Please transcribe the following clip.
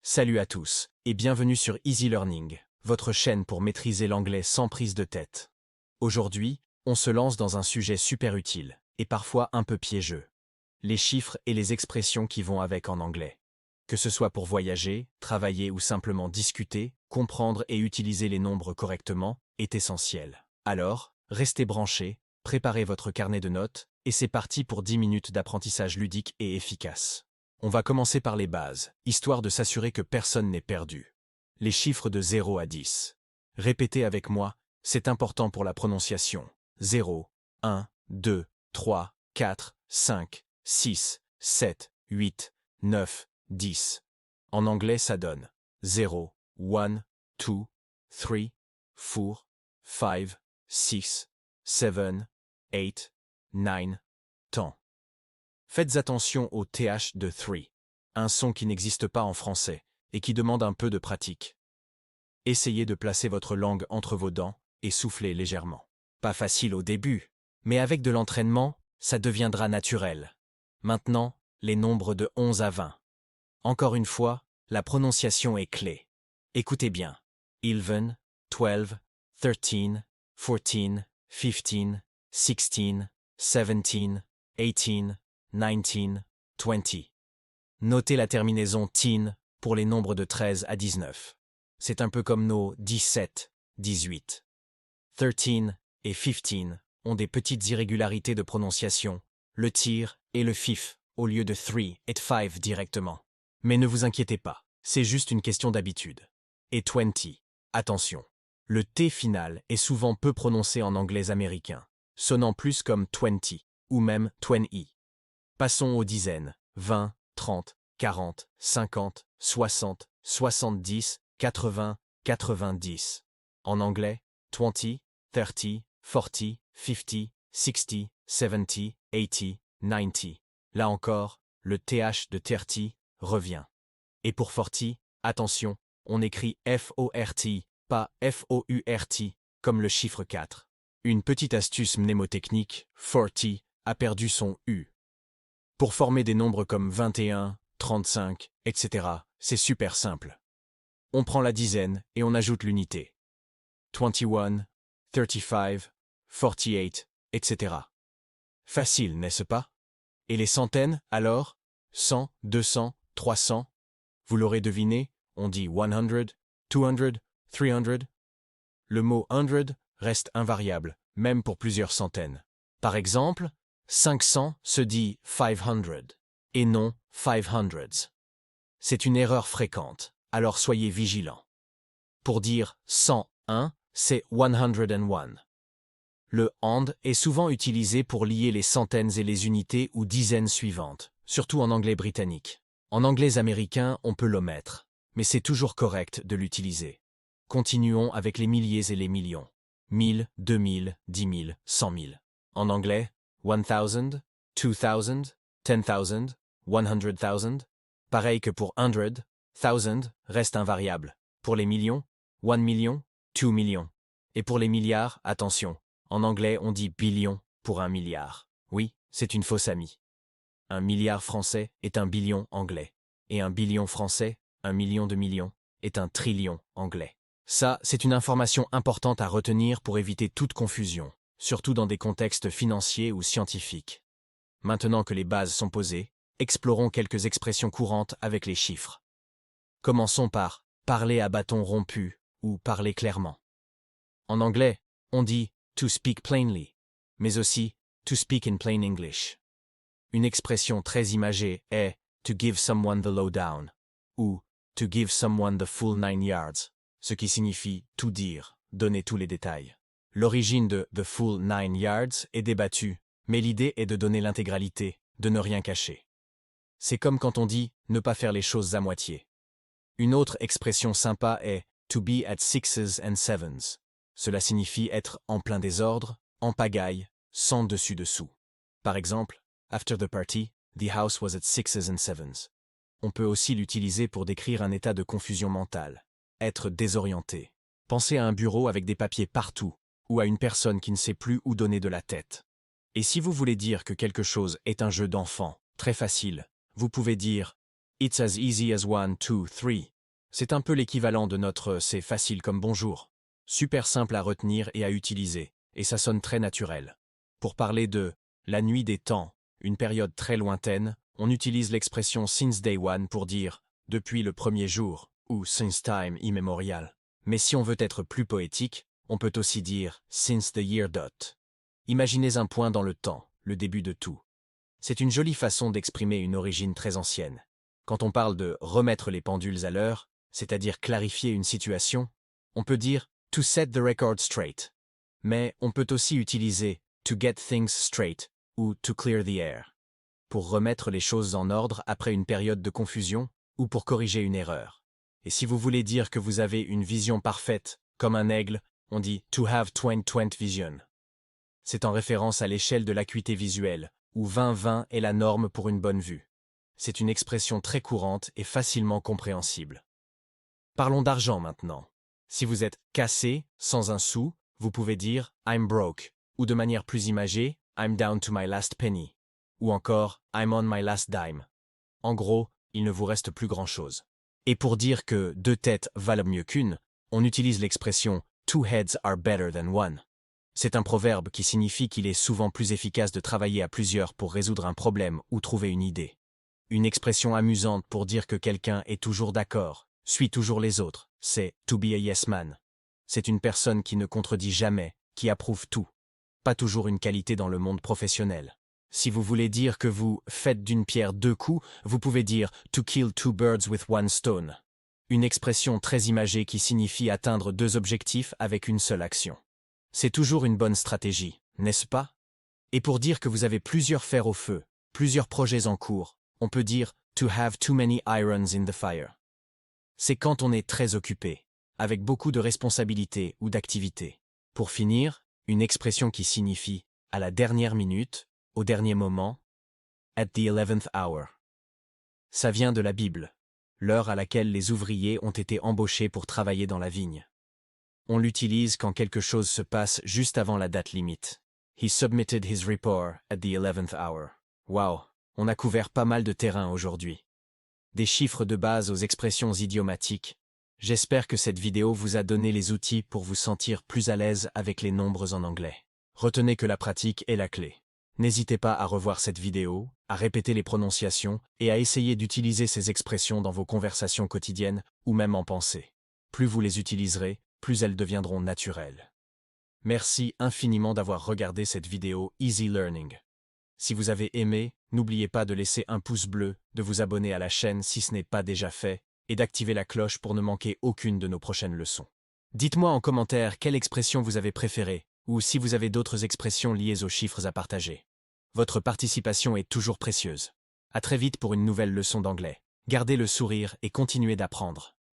Salut à tous, et bienvenue sur Easy Learning, votre chaîne pour maîtriser l'anglais sans prise de tête. Aujourd'hui, on se lance dans un sujet super utile, et parfois un peu piégeux. Les chiffres et les expressions qui vont avec en anglais. Que ce soit pour voyager, travailler ou simplement discuter, comprendre et utiliser les nombres correctement est essentiel. Alors, restez branchés, préparez votre carnet de notes, et c'est parti pour 10 minutes d'apprentissage ludique et efficace. On va commencer par les bases, histoire de s'assurer que personne n'est perdu. Les chiffres de 0 à 10. Répétez avec moi, c'est important pour la prononciation. 0, 1, 2, 3, 4, 5, 6, 7, 8, 9, 10. En anglais, ça donne 0, 1, 2, 3, 4, 5, 6, 7, 8, 9, 10. Faites attention au TH de 3, un son qui n'existe pas en français et qui demande un peu de pratique. Essayez de placer votre langue entre vos dents et soufflez légèrement. Pas facile au début, mais avec de l'entraînement, ça deviendra naturel. Maintenant, les nombres de 11 à 20. Encore une fois, la prononciation est clé. Écoutez bien. 11, 12, 13, 14, 15, 16, 17, 18, 19, 20. Notez la terminaison teen pour les nombres de 13 à 19. C'est un peu comme nos 17, 18. 13 et 15 ont des petites irrégularités de prononciation, le tir et le fif au lieu de 3 et 5 directement. Mais ne vous inquiétez pas, c'est juste une question d'habitude. Et 20, attention, le T final est souvent peu prononcé en anglais américain, sonnant plus comme 20 ou même 20. Passons aux dizaines, 20, 30, 40, 50, 60, 70, 80, 90. En anglais, 20, 30, 40, 50, 60, 70, 80, 90. Là encore, le TH de 30 revient. Et pour 40, attention, on écrit F-O-R-T, pas F-O-U-R-T, comme le chiffre 4. Une petite astuce mnémotechnique, 40 a perdu son U. Pour former des nombres comme 21, 35, etc., c'est super simple. On prend la dizaine et on ajoute l'unité. 21, 35, 48, etc. Facile, n'est-ce pas? Et les centaines, alors? 100, 200, 300? Vous l'aurez deviné, on dit 100, 200, 300. Le mot 100 reste invariable, même pour plusieurs centaines. Par exemple, 500 se dit 500 et non 500s. C'est une erreur fréquente, alors soyez vigilants. Pour dire 101, c'est 101. Le and est souvent utilisé pour lier les centaines et les unités ou dizaines suivantes, surtout en anglais britannique. En anglais américain, on peut l'omettre, mais c'est toujours correct de l'utiliser. Continuons avec les milliers et les millions. 1000, 2000, 10 000, 100 000. En anglais, 1000, 2000, 10,000, 100,000. Pareil que pour 100 reste invariable. Pour les millions, 1 million, 2 millions. Et pour les milliards, attention, en anglais on dit billion pour 1 milliard. Oui, c'est une fausse amie. Un milliard français est un billion anglais. Et un billion français, 1 million de millions, est un trillion anglais. Ça, c'est une information importante à retenir pour éviter toute confusion, surtout dans des contextes financiers ou scientifiques. Maintenant que les bases sont posées, explorons quelques expressions courantes avec les chiffres. Commençons par « parler à bâton rompu » ou « parler clairement ». En anglais, on dit « to speak plainly », mais aussi « to speak in plain English ». Une expression très imagée est « to give someone the lowdown » ou « to give someone the full 9 yards », ce qui signifie « tout dire », donner tous les détails. L'origine de « the full 9 yards » est débattue, mais l'idée est de donner l'intégralité, de ne rien cacher. C'est comme quand on dit « ne pas faire les choses à moitié ». Une autre expression sympa est « to be at sixes and sevens ». Cela signifie être en plein désordre, en pagaille, sans dessus-dessous. Par exemple, « After the party, the house was at sixes and sevens ». On peut aussi l'utiliser pour décrire un état de confusion mentale, être désorienté. Pensez à un bureau avec des papiers partout, ou à une personne qui ne sait plus où donner de la tête. Et si vous voulez dire que quelque chose est un jeu d'enfant, très facile, vous pouvez dire « It's as easy as 1, 2, 3 » C'est un peu l'équivalent de notre c'est facile comme bonjour. Super simple à retenir et à utiliser, et ça sonne très naturel. Pour parler de la nuit des temps, une période très lointaine, on utilise l'expression since day one pour dire depuis le premier jour ou since time immemorial. Mais si on veut être plus poétique, on peut aussi dire since the year dot. Imaginez un point dans le temps, le début de tout. C'est une jolie façon d'exprimer une origine très ancienne. Quand on parle de remettre les pendules à l'heure, c'est-à-dire clarifier une situation, on peut dire to set the record straight. Mais on peut aussi utiliser to get things straight ou to clear the air, pour remettre les choses en ordre après une période de confusion ou pour corriger une erreur. Et si vous voulez dire que vous avez une vision parfaite, comme un aigle, on dit to have 20/20 vision. C'est en référence à l'échelle de l'acuité visuelle, où 20/20 est la norme pour une bonne vue. C'est une expression très courante et facilement compréhensible. Parlons d'argent maintenant. Si vous êtes cassé, sans un sou, vous pouvez dire I'm broke, ou de manière plus imagée, I'm down to my last penny, ou encore I'm on my last dime. En gros, il ne vous reste plus grand-chose. Et pour dire que 2 têtes valent mieux qu'une, on utilise l'expression two heads are better than one. C'est un proverbe qui signifie qu'il est souvent plus efficace de travailler à plusieurs pour résoudre un problème ou trouver une idée. Une expression amusante pour dire que quelqu'un est toujours d'accord, suit toujours les autres, c'est to be a yes man. C'est une personne qui ne contredit jamais, qui approuve tout. Pas toujours une qualité dans le monde professionnel. Si vous voulez dire que vous faites d'une pierre 2 coups, vous pouvez dire to kill 2 birds with 1 stone. Une expression très imagée qui signifie atteindre 2 objectifs avec une seule action. C'est toujours une bonne stratégie, n'est-ce pas? Et pour dire que vous avez plusieurs fers au feu, plusieurs projets en cours, on peut dire to have too many irons in the fire. C'est quand on est très occupé, avec beaucoup de responsabilités ou d'activités. Pour finir, une expression qui signifie à la dernière minute, au dernier moment, at the 11th hour. Ça vient de la Bible, l'heure à laquelle les ouvriers ont été embauchés pour travailler dans la vigne. On l'utilise quand quelque chose se passe juste avant la date limite. He submitted his report at the 11th hour. Wow, on a couvert pas mal de terrain aujourd'hui. Des chiffres de base aux expressions idiomatiques. J'espère que cette vidéo vous a donné les outils pour vous sentir plus à l'aise avec les nombres en anglais. Retenez que la pratique est la clé. N'hésitez pas à revoir cette vidéo, à répéter les prononciations et à essayer d'utiliser ces expressions dans vos conversations quotidiennes ou même en pensée. Plus vous les utiliserez, plus elles deviendront naturelles. Merci infiniment d'avoir regardé cette vidéo Easy Learning. Si vous avez aimé, n'oubliez pas de laisser un pouce bleu, de vous abonner à la chaîne si ce n'est pas déjà fait, et d'activer la cloche pour ne manquer aucune de nos prochaines leçons. Dites-moi en commentaire quelle expression vous avez préférée, ou si vous avez d'autres expressions liées aux chiffres à partager. Votre participation est toujours précieuse. À très vite pour une nouvelle leçon d'anglais. Gardez le sourire et continuez d'apprendre.